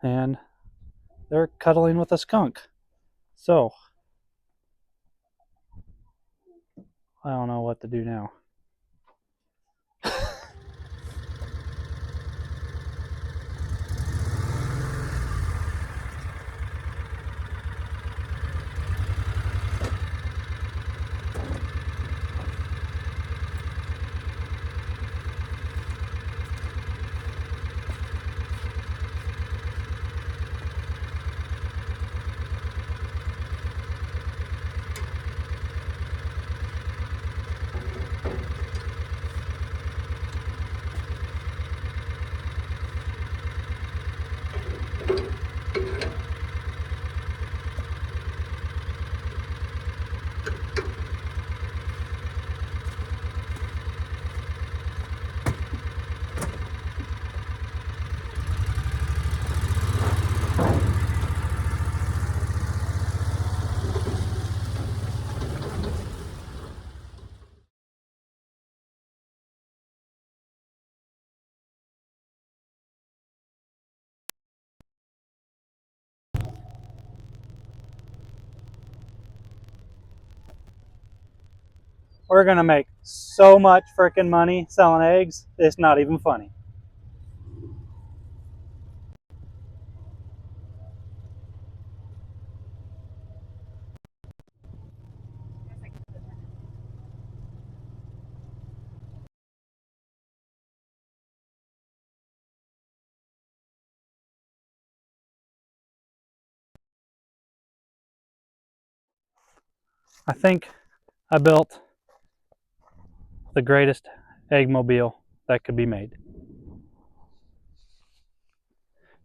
and they're cuddling with a skunk. So I don't know what to do now. We're gonna make so much freaking money selling eggs, it's not even funny. I think I built the greatest eggmobile that could be made.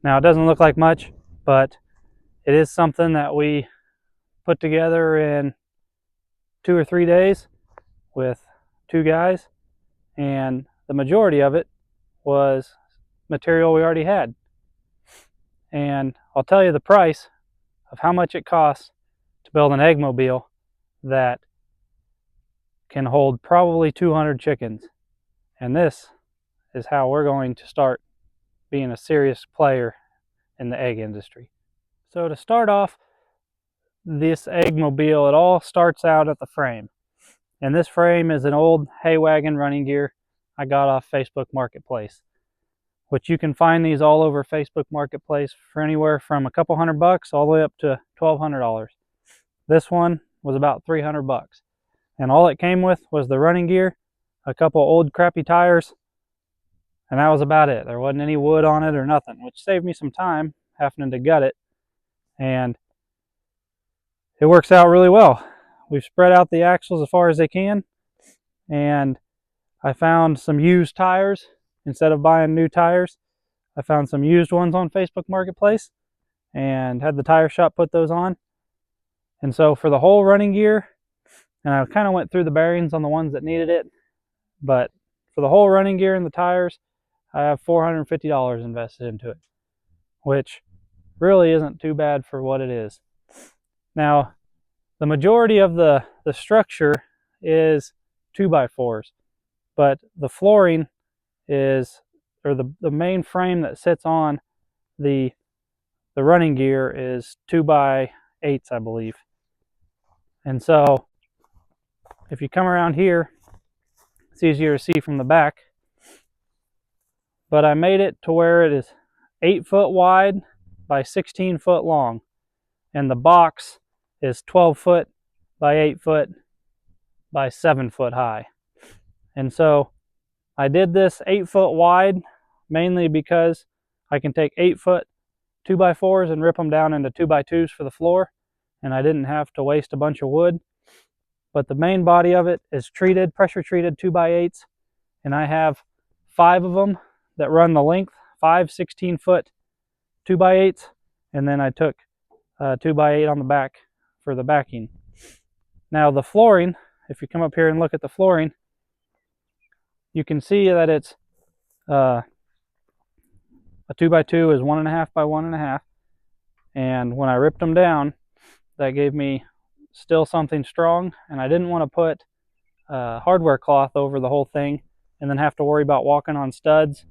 Now, it doesn't look like much, but it is something that we put together in 2 or 3 days with 2 guys, and the majority of it was material we already had. And I'll tell you the price of how much it costs to build an eggmobile that can hold probably 200 chickens. And this is how we're going to start being a serious player in the egg industry. So to start off this eggmobile, it all starts out at the frame. And this frame is an old hay wagon running gear I got off Facebook Marketplace, which you can find these all over Facebook Marketplace for anywhere from a couple $100 all the way up to $1,200. This one was about $300. And all it came with was the running gear, a couple old crappy tires, and that was about it. There wasn't any wood on it or nothing, which saved me some time having to gut it. And it works out really well. We've spread out the axles as far as they can, and I found some used tires instead of buying new tires. I found some used ones on Facebook Marketplace and had the tire shop put those on. And so for the whole running gear, and I kind of went through the bearings on the ones that needed it, but for the whole running gear and the tires, I have $450 invested into it, which really isn't too bad for what it is. Now, the majority of the structure is 2x4s, but the flooring is, or the main frame that sits on the running gear is 2x8s, I believe. And so if you come around here, it's easier to see from the back, but I made it to where it is 8 foot wide by 16 foot long, and the box is 12 foot by 8 foot by 7 foot high. And so I did this 8 foot wide mainly because I can take 8 foot 2x4s and rip them down into 2x2s for the floor, and I didn't have to waste a bunch of wood. But the main body of it is treated, pressure treated 2x8s, and I have 5 of them that run the length, 5 16 foot 2x8s, and then I took 2x8 on the back for the backing. Now the flooring, if you come up here and look at the flooring, you can see that it's a 2x2 is 1.5 by 1.5, and when I ripped them down, that gave me still something strong, and I didn't want to put hardware cloth over the whole thing and then have to worry about walking on studs.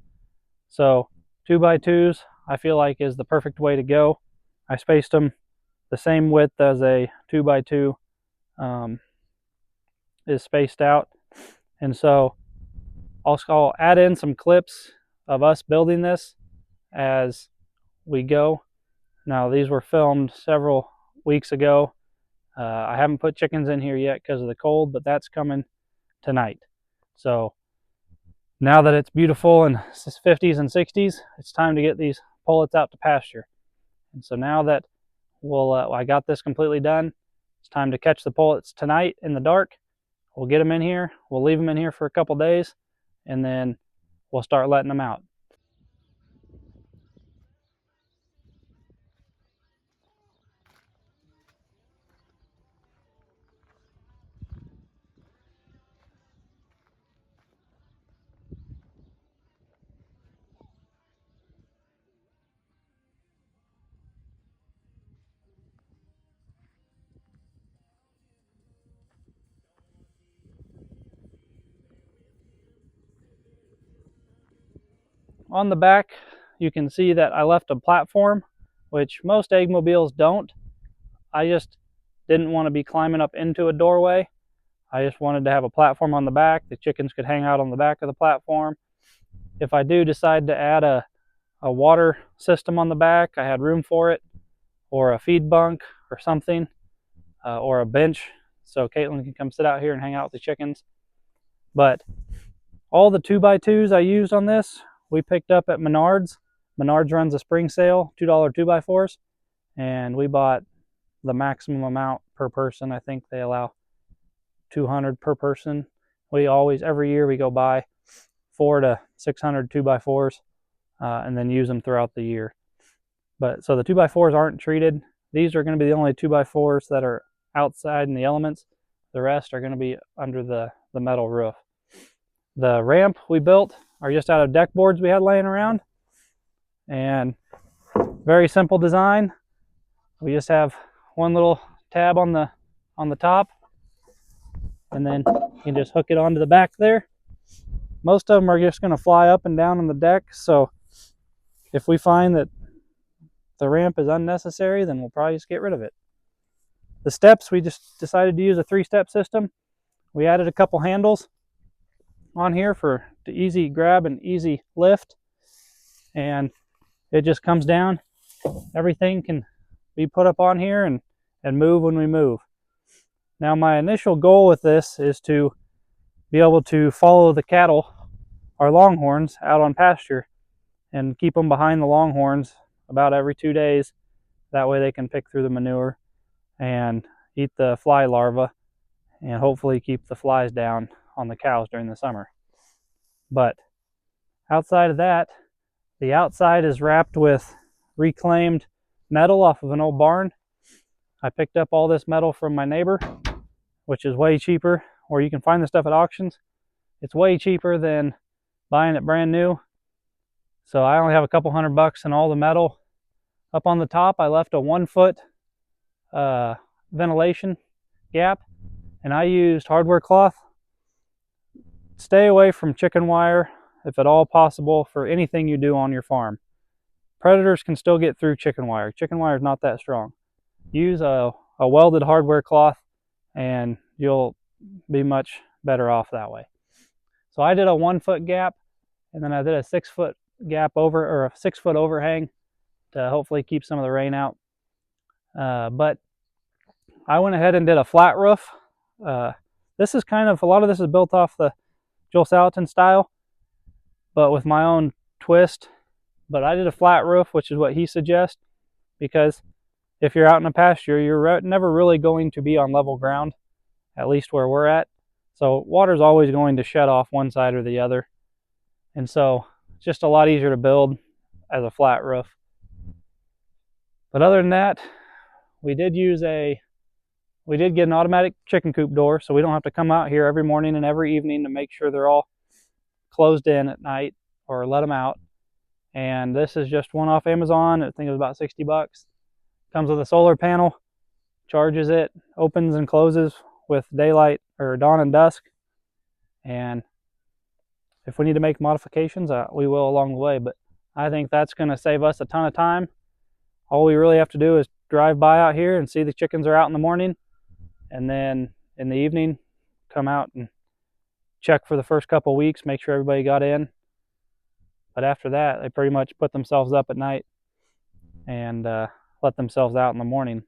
So 2x2s I feel like is the perfect way to go. I spaced them the same width as a 2x2 is spaced out. And so I'll add in some clips of us building this as we go. Now, these were filmed several weeks ago. I haven't put chickens in here yet because of the cold, but that's coming tonight. So now that it's beautiful in 50s and 60s, it's time to get these pullets out to pasture. And so now that I got this completely done, it's time to catch the pullets tonight in the dark. We'll get them in here. We'll leave them in here for a couple days, and then we'll start letting them out. On the back, you can see that I left a platform, which most eggmobiles don't. I just didn't want to be climbing up into a doorway. I just wanted to have a platform on the back. The chickens could hang out on the back of the platform. If I do decide to add a water system on the back, I had room for it, or a feed bunk or something, or a bench, so Caitlin can come sit out here and hang out with the chickens. But all the 2x2s I used on this, we picked up at Menards. Menards runs a spring sale, $2 2x4s, and we bought the maximum amount per person. I think they allow 200 per person. We always, every year, we go buy 400 to 600 2x4s and then use them throughout the year. But so the 2x4s aren't treated. These are going to be the only 2x4s that are outside in the elements. The rest are going to be under the metal roof. The ramp we built are just out of deck boards we had laying around, and very simple design. We just have one little tab on the top, and then you can just hook it onto the back there. Most of them are just going to fly up and down on the deck, so if we find that the ramp is unnecessary, then we'll probably just get rid of it. The steps, we just decided to use a 3-step system. We added a couple handles on here for the easy grab and easy lift, and it just comes down. Everything can be put up on here and move when we move. Now, my initial goal with this is to be able to follow the cattle, our longhorns, out on pasture and keep them behind the longhorns about every 2 days. That way they can pick through the manure and eat the fly larvae and hopefully keep the flies down on the cows during the summer. But outside of that, the outside is wrapped with reclaimed metal off of an old barn. I picked up all this metal from my neighbor, which is way cheaper, or you can find this stuff at auctions. It's way cheaper than buying it brand new. So I only have a couple $100 in all the metal. Up on the top, I left a 1-foot ventilation gap, and I used hardware cloth. Stay away from chicken wire if at all possible for anything you do on your farm. Predators can still get through chicken wire. Chicken wire is not that strong. Use a welded hardware cloth and you'll be much better off that way. So I did a 1-foot gap, and then I did a 6-foot gap over, or a 6-foot overhang to hopefully keep some of the rain out. But I went ahead and did a flat roof. This is kind of, a lot of this is built off the Joel Salatin style, but with my own twist. But I did a flat roof, which is what he suggests, because if you're out in a pasture, you're never really going to be on level ground, at least where we're at. So water's always going to shed off one side or the other. And so it's just a lot easier to build as a flat roof. But other than that, we did get an automatic chicken coop door, so we don't have to come out here every morning and every evening to make sure they're all closed in at night or let them out. And this is just one off Amazon. I think it was about $60. Comes with a solar panel, charges it, opens and closes with daylight or dawn and dusk. And if we need to make modifications, we will along the way. But I think that's going to save us a ton of time. All we really have to do is drive by out here and see the chickens are out in the morning, and then in the evening come out and check for the first couple of weeks, make sure everybody got in. But after that, they pretty much put themselves up at night and let themselves out in the morning.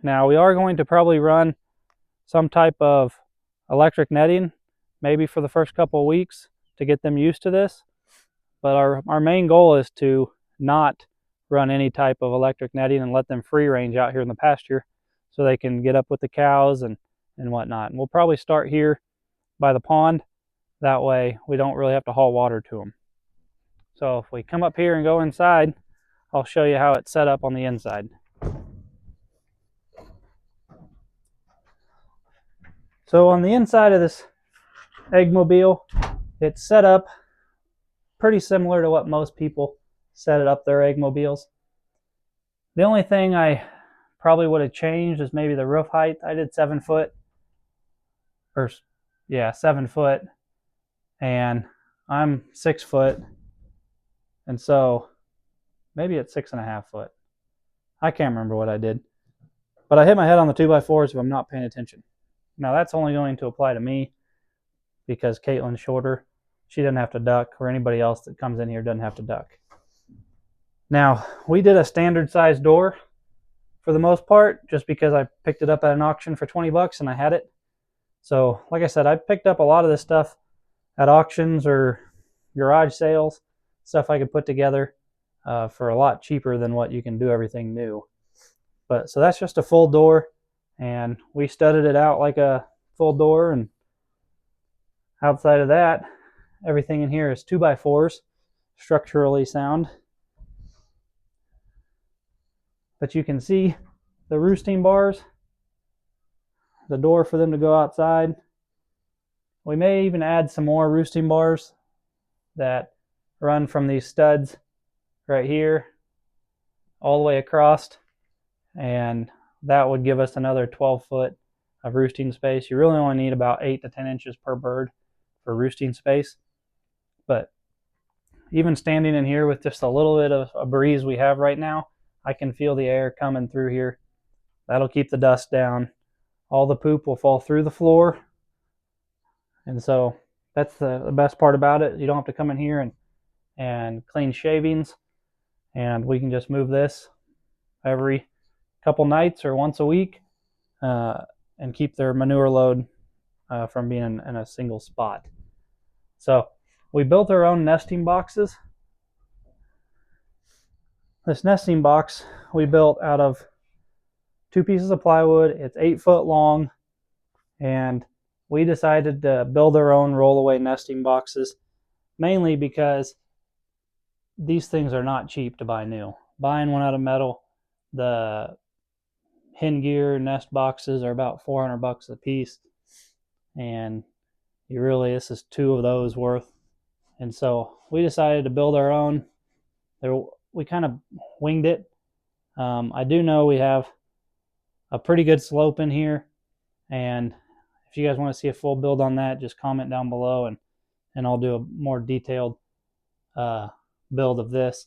Now, we are going to probably run some type of electric netting, maybe for the first couple of weeks to get them used to this. But our main goal is to not run any type of electric netting and let them free range out here in the pasture so they can get up with the cows and whatnot. And we'll probably start here by the pond. That way we don't really have to haul water to them. So if we come up here and go inside, I'll show you how it's set up on the inside. So on the inside of this eggmobile, it's set up pretty similar to what most people set it up their eggmobiles. The only thing I probably would have changed is maybe the roof height. I did 7 foot, 7 foot, and I'm 6 foot, and so maybe it's 6.5 foot. I can't remember what I did, but I hit my head on the 2x4s if I'm not paying attention. Now that's only going to apply to me because Caitlin's shorter. She doesn't have to duck, or anybody else that comes in here doesn't have to duck. Now, we did a standard size door for the most part, just because I picked it up at an auction for 20 bucks and I had it. So, like I said, I picked up a lot of this stuff at auctions or garage sales, stuff I could put together for a lot cheaper than what you can do everything new. But so that's just a full door, and we studded it out like a full door, and outside of that, everything in here is 2x4s, structurally sound. But you can see the roosting bars, the door for them to go outside. We may even add some more roosting bars that run from these studs right here all the way across, and that would give us another 12 foot of roosting space. You really only need about 8 to 10 inches per bird for roosting space. But even standing in here with just a little bit of a breeze we have right now, I can feel the air coming through here. That'll keep the dust down. All the poop will fall through the floor. And so that's the best part about it. You don't have to come in here and clean shavings. And we can just move this every couple nights or once a week and keep their manure load from being in a single spot. So we built our own nesting boxes. This nesting box we built out of 2 pieces of plywood. It's 8 foot long, and we decided to build our own roll-away nesting boxes, mainly because these things are not cheap to buy new. Buying one out of metal, the hen gear nest boxes are about 400 bucks a piece, and this is 2 of those worth. And so we decided to build our own. We kind of winged it. I do know we have a pretty good slope in here, and if you guys want to see a full build on that, just comment down below, and I'll do a more detailed build of this.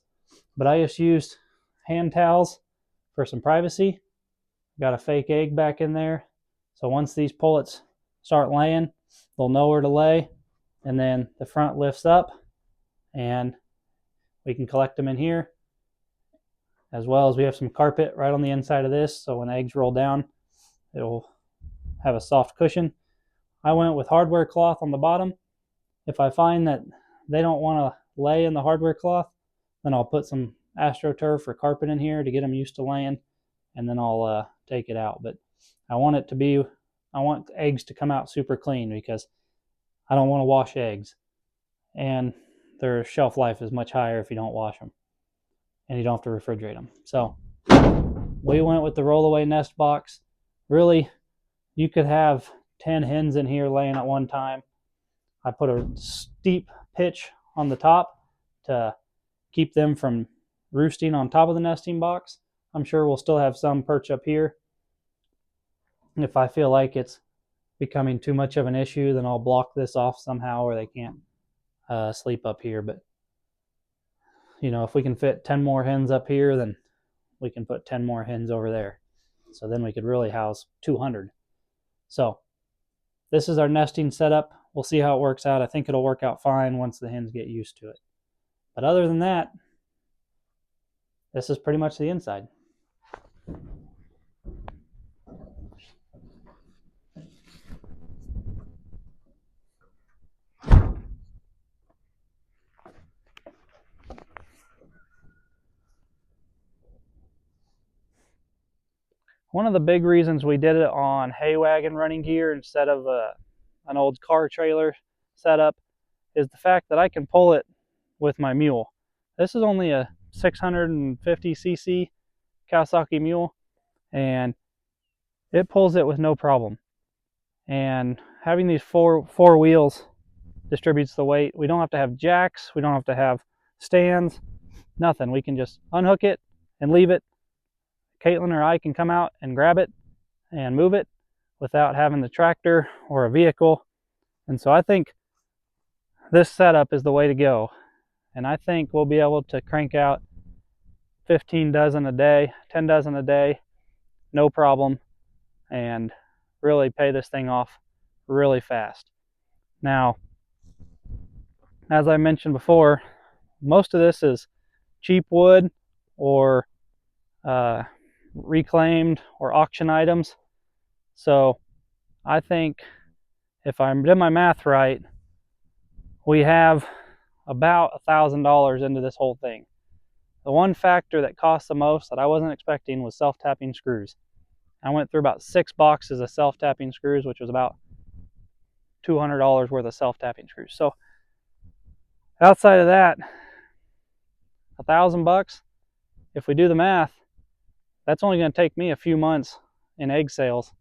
But I just used hand towels for some privacy. Got a fake egg back in there, so once these pullets start laying, they'll know where to lay, and then the front lifts up and we can collect them in here, as well as we have some carpet right on the inside of this, so when eggs roll down, it'll have a soft cushion. I went with hardware cloth on the bottom. If I find that they don't want to lay in the hardware cloth, then I'll put some AstroTurf or carpet in here to get them used to laying, and then I'll take it out. But I want eggs to come out super clean, because I don't want to wash eggs, and their shelf life is much higher if you don't wash them, and you don't have to refrigerate them. So we went with the roll-away nest box. Really, you could have 10 hens in here laying at one time. I put a steep pitch on the top to keep them from roosting on top of the nesting box. I'm sure we'll still have some perch up here. If I feel like it's becoming too much of an issue, then I'll block this off somehow where they can't sleep up here. But if we can fit 10 more hens up here, then we can put 10 more hens over there. So then we could really house 200. So this is our nesting setup. We'll see how it works out. I think it'll work out fine once the hens get used to it. But other than that, this is pretty much the inside. One of the big reasons we did it on hay wagon running gear instead of an old car trailer setup is the fact that I can pull it with my mule. This is only a 650cc Kawasaki mule, and it pulls it with no problem. And having these four wheels distributes the weight. We don't have to have jacks, we don't have to have stands, nothing. We can just unhook it and leave it. Caitlin or I can come out and grab it and move it without having the tractor or a vehicle. And so I think this setup is the way to go. And I think we'll be able to crank out 15 dozen a day, 10 dozen a day, no problem, and really pay this thing off really fast. Now, as I mentioned before, most of this is cheap wood or reclaimed or auction items. So I think if I did my math right, we have about $1,000 into this whole thing. The one factor that cost the most that I wasn't expecting was self-tapping screws. I went through about 6 boxes of self-tapping screws, which was about $200 worth of self-tapping screws. So outside of that, $1,000, if we do the math, that's only going to take me a few months in egg sales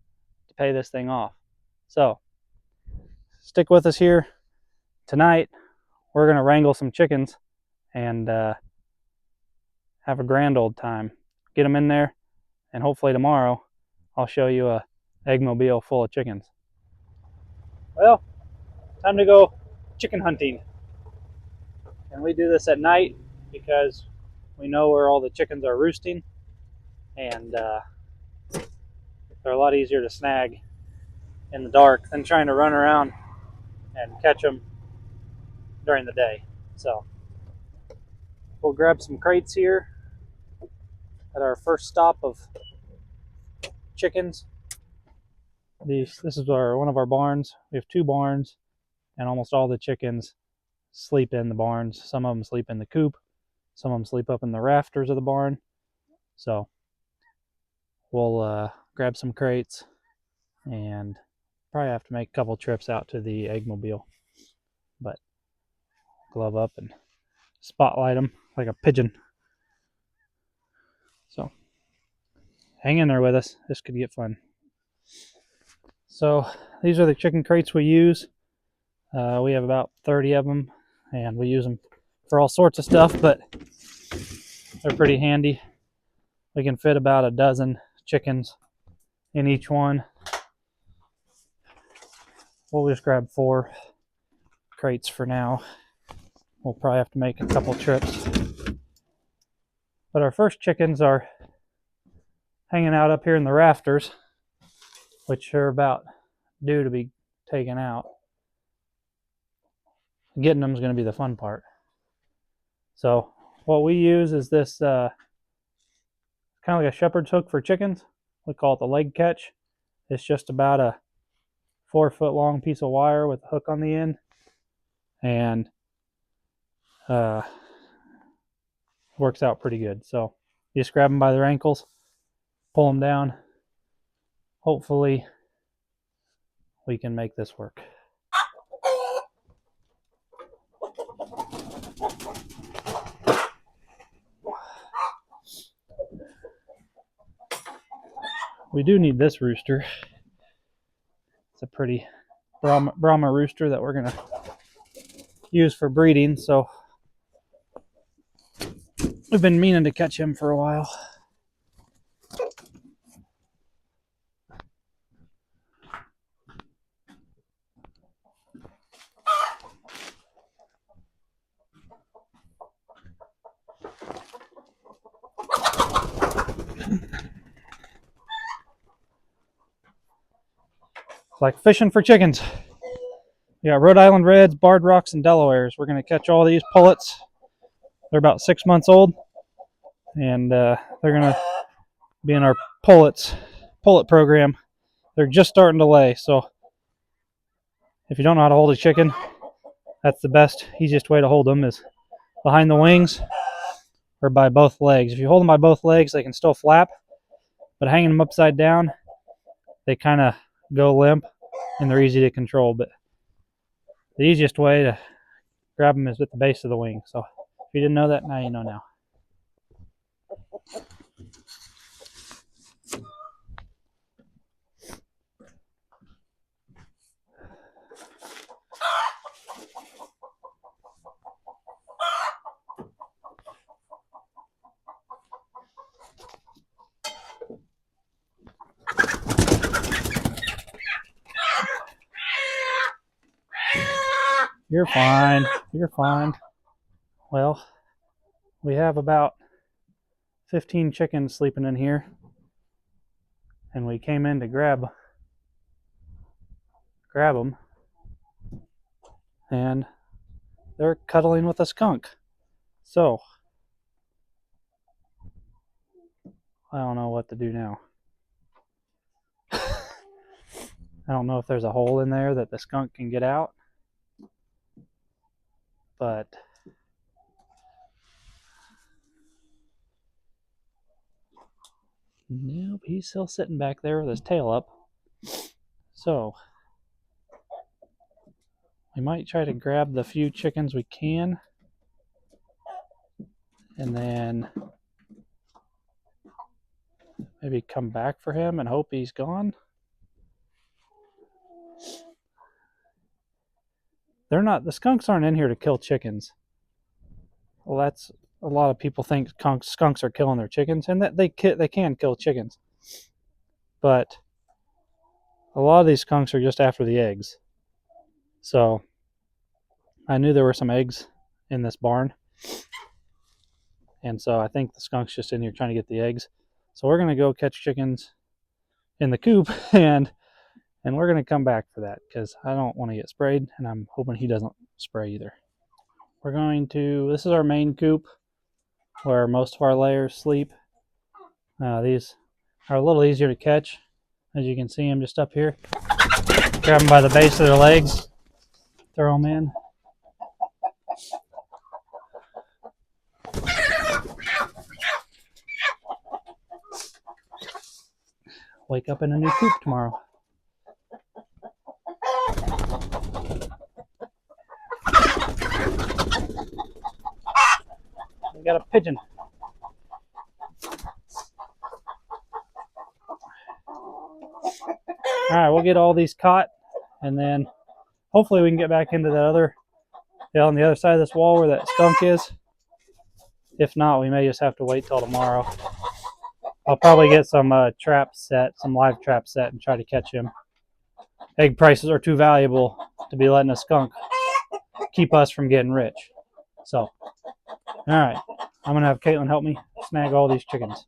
to pay this thing off. So stick with us here. Tonight we're going to wrangle some chickens and have a grand old time. Get them in there, and hopefully tomorrow I'll show you a eggmobile full of chickens. Well, time to go chicken hunting. And we do this at night because we know where all the chickens are roosting, and they're a lot easier to snag in the dark than trying to run around and catch them during the day. So we'll grab some crates here at our first stop of chickens. This is one of our barns. We have 2 barns, and almost all the chickens sleep in the barns. Some of them sleep in the coop. Some of them sleep up in the rafters of the barn. So we'll grab some crates and probably have to make a couple trips out to the eggmobile. But glove up and spotlight them like a pigeon. So hang in there with us. This could get fun. So these are the chicken crates we use. We have about 30 of them, and we use them for all sorts of stuff, but they're pretty handy. We can fit about a dozen chickens in each one. We'll just grab 4 crates for now. We'll probably have to make a couple trips. But our first chickens are hanging out up here in the rafters, which are about due to be taken out. Getting them is going to be the fun part. So what we use is this kind of like a shepherd's hook for chickens. We call it the leg catch. It's just about a 4-foot long piece of wire with a hook on the end, and works out pretty good. So you just grab them by their ankles, pull them down. Hopefully we can make this work. We do need this rooster. It's a pretty Brahma rooster that we're gonna use for breeding, so we've been meaning to catch him for a while. Like fishing for chickens. You got Rhode Island Reds, Barred Rocks, and Delawares. We're going to catch all these pullets. They're about 6 months old, and they're going to be in our pullet program. They're just starting to lay, so if you don't know how to hold a chicken, that's the best, easiest way to hold them is behind the wings or by both legs. If you hold them by both legs, they can still flap, but hanging them upside down, they kind of go limp, and they're easy to control. But the easiest way to grab them is at the base of the wing. So if you didn't know that, now you know now. You're fine. You're fine. Well, we have about 15 chickens sleeping in here, and we came in to grab them, and they're cuddling with a skunk. So I don't know what to do now. I don't know if there's a hole in there that the skunk can get out, but nope, he's still sitting back there with his tail up. So we might try to grab the few chickens we can, and then maybe come back for him and hope he's gone. The skunks aren't in here to kill chickens. Well, that's a lot of people think skunks are killing their chickens, and that they can kill chickens. But a lot of these skunks are just after the eggs. So I knew there were some eggs in this barn, and so I think the skunk's just in here trying to get the eggs. So we're gonna go catch chickens in the coop, and we're gonna come back for that because I don't want to get sprayed, and I'm hoping he doesn't spray either. This is our main coop where most of our layers sleep. These are a little easier to catch. As you can see them just up here. Grab them by the base of their legs, throw them in. Wake up in a new coop tomorrow. We got a pigeon. All right, we'll get all these caught, and then hopefully we can get back into that on the other side of this wall where that skunk is. If not, we may just have to wait till tomorrow. I'll probably get some live trap set, and try to catch him. Egg prices are too valuable to be letting a skunk keep us from getting rich. So, all right, I'm gonna have Caitlin help me snag all these chickens.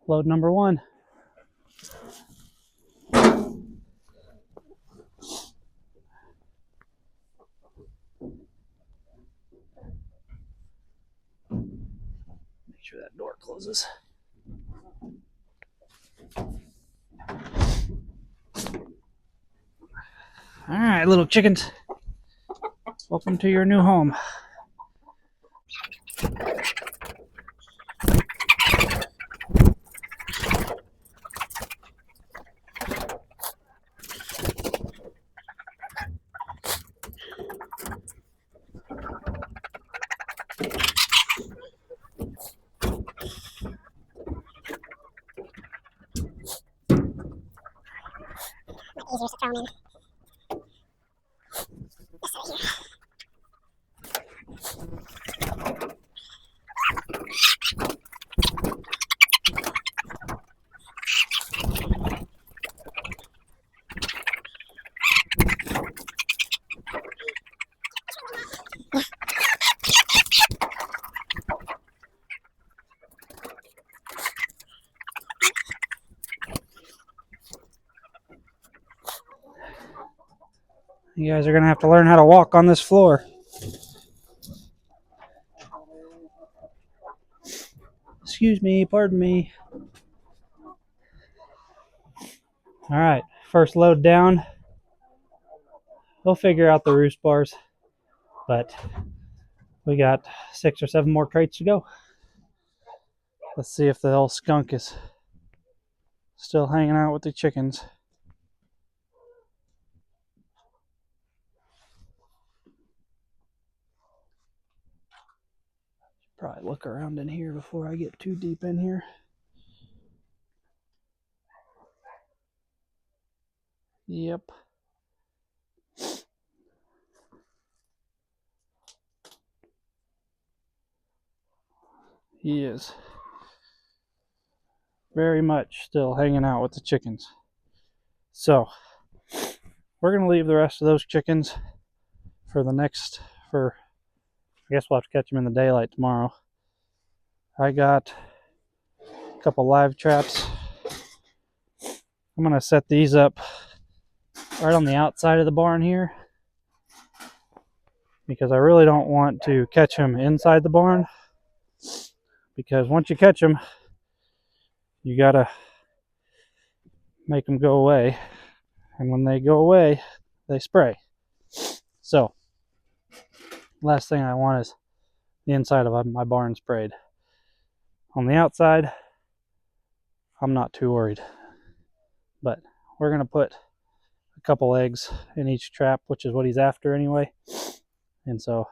Load number 1. Make sure that door closes. All right, little chickens. Welcome to your new home. easier to throw them in. This right here. You guys are going to have to learn how to walk on this floor. Excuse me, pardon me. All right, first load down. We'll figure out the roost bars, but we got 6 or 7 more crates to go. Let's see if the old skunk is still hanging out with the chickens. Probably look around in here before I get too deep in here. Yep. He is very much still hanging out with the chickens. So we're going to leave the rest of those chickens for I guess we'll have to catch them in the daylight tomorrow. I got a couple live traps. I'm going to set these up right on the outside of the barn here, because I really don't want to catch them inside the barn, because once you catch them, you got to make them go away, and when they go away, they spray. So last thing I want is the inside of my barn sprayed. On the outside, I'm not too worried, but we're going to put a couple eggs in each trap, which is what he's after anyway. And so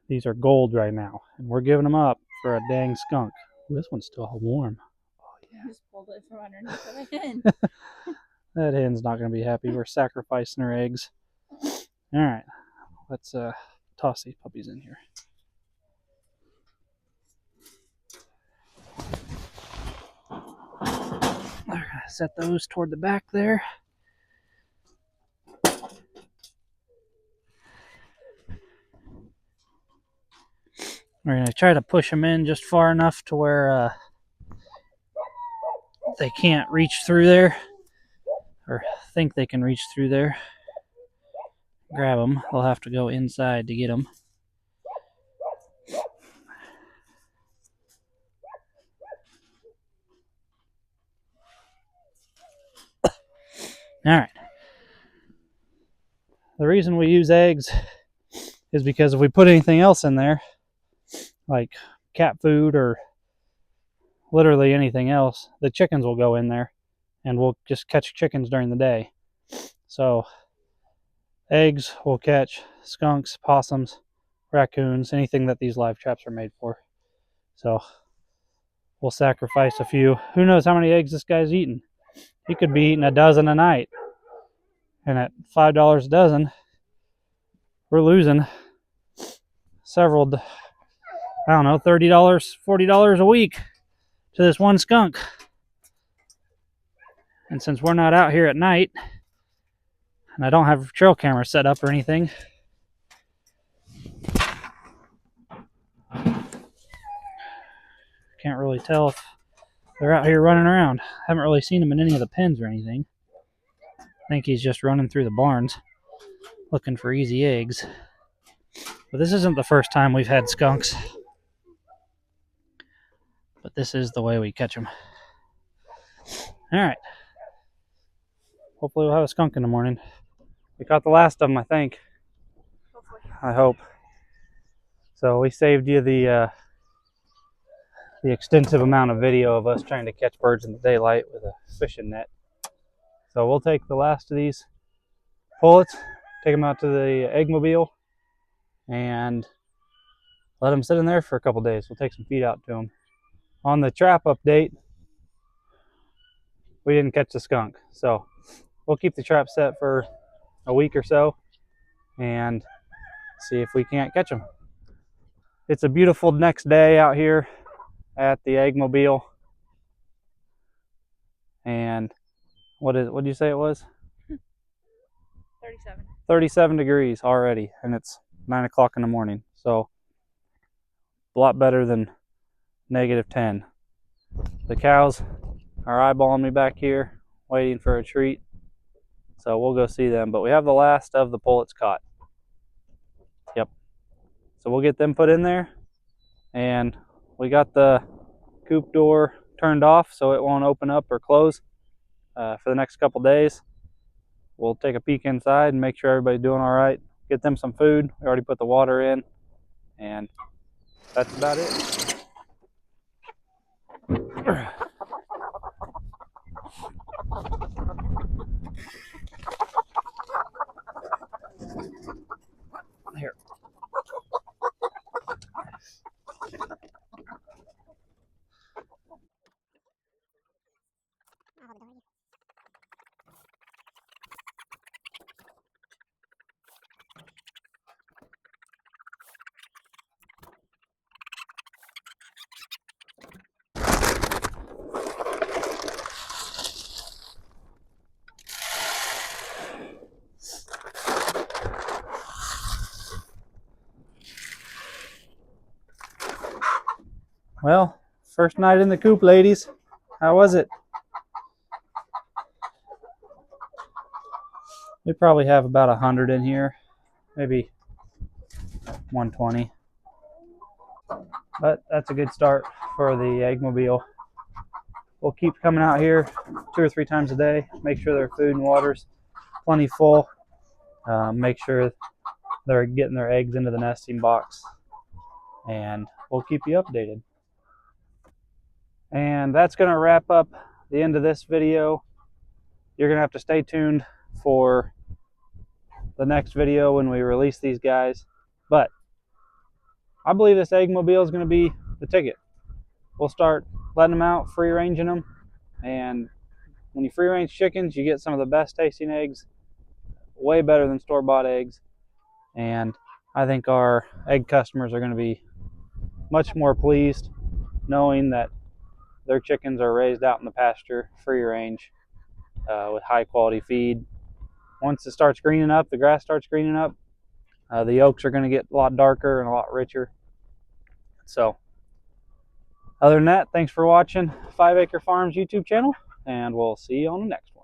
these are gold right now, and we're giving them up for a dang skunk. Ooh, this one's still warm. Oh yeah. Just pulled it from underneath the hen. That hen's not going to be happy. We're sacrificing her eggs. All right, let's toss these puppies in here. We're going to set those toward the back there. We're going to try to push them in just far enough to where they can't reach through there, or think they can reach through there. Grab them. They'll have to go inside to get them. All right. The reason we use eggs is because if we put anything else in there, like cat food or literally anything else, the chickens will go in there, and we'll just catch chickens during the day. So eggs will catch skunks, possums, raccoons, anything that these live traps are made for. So we'll sacrifice a few. Who knows how many eggs this guy's eating? He could be eating a dozen a night. And at $5 a dozen, we're losing several, I don't know, $30, $40 a week to this one skunk. And since we're not out here at night, and I don't have a trail camera set up or anything, can't really tell if they're out here running around. Haven't really seen them in any of the pens or anything. I think he's just running through the barns looking for easy eggs. But this isn't the first time we've had skunks. But this is the way we catch them. All right. Hopefully we'll have a skunk in the morning. We caught the last of them, I think. Hopefully. I hope. So we saved you the extensive amount of video of us trying to catch birds in the daylight with a fishing net. So we'll take the last of these pullets, take them out to the eggmobile, and let them sit in there for a couple days. We'll take some feed out to them. On the trap update, we didn't catch the skunk. So we'll keep the trap set for a week or so and see if we can't catch them. It's a beautiful next day out here at the Eggmobile. And what did you say it was? 37. 37 degrees already, and it's 9 o'clock in the morning. So a lot better than -10. The cows are eyeballing me back here, waiting for a treat. So we'll go see them. But we have the last of the pullets caught. Yep. So we'll get them put in there. And we got the coop door turned off so it won't open up or close for the next couple days. We'll take a peek inside and make sure everybody's doing all right. Get them some food. We already put the water in. And that's about it. Here. Well, first night in the coop, ladies. How was it? We probably have about 100 in here, maybe 120. But that's a good start for the Eggmobile. We'll keep coming out here 2 or 3 times a day, make sure their food and water's plenty full, make sure they're getting their eggs into the nesting box, and we'll keep you updated. And that's going to wrap up the end of this video. You're going to have to stay tuned for the next video when we release these guys. But I believe this Eggmobile is going to be the ticket. We'll start letting them out, free ranging them, and when you free range chickens, you get some of the best tasting eggs, way better than store-bought eggs. And I think our egg customers are going to be much more pleased knowing that their chickens are raised out in the pasture, free range, with high quality feed. Once it starts greening up, the grass starts greening up, the yolks are going to get a lot darker and a lot richer. So other than that, thanks for watching 5 Acre Farms YouTube channel, and we'll see you on the next one.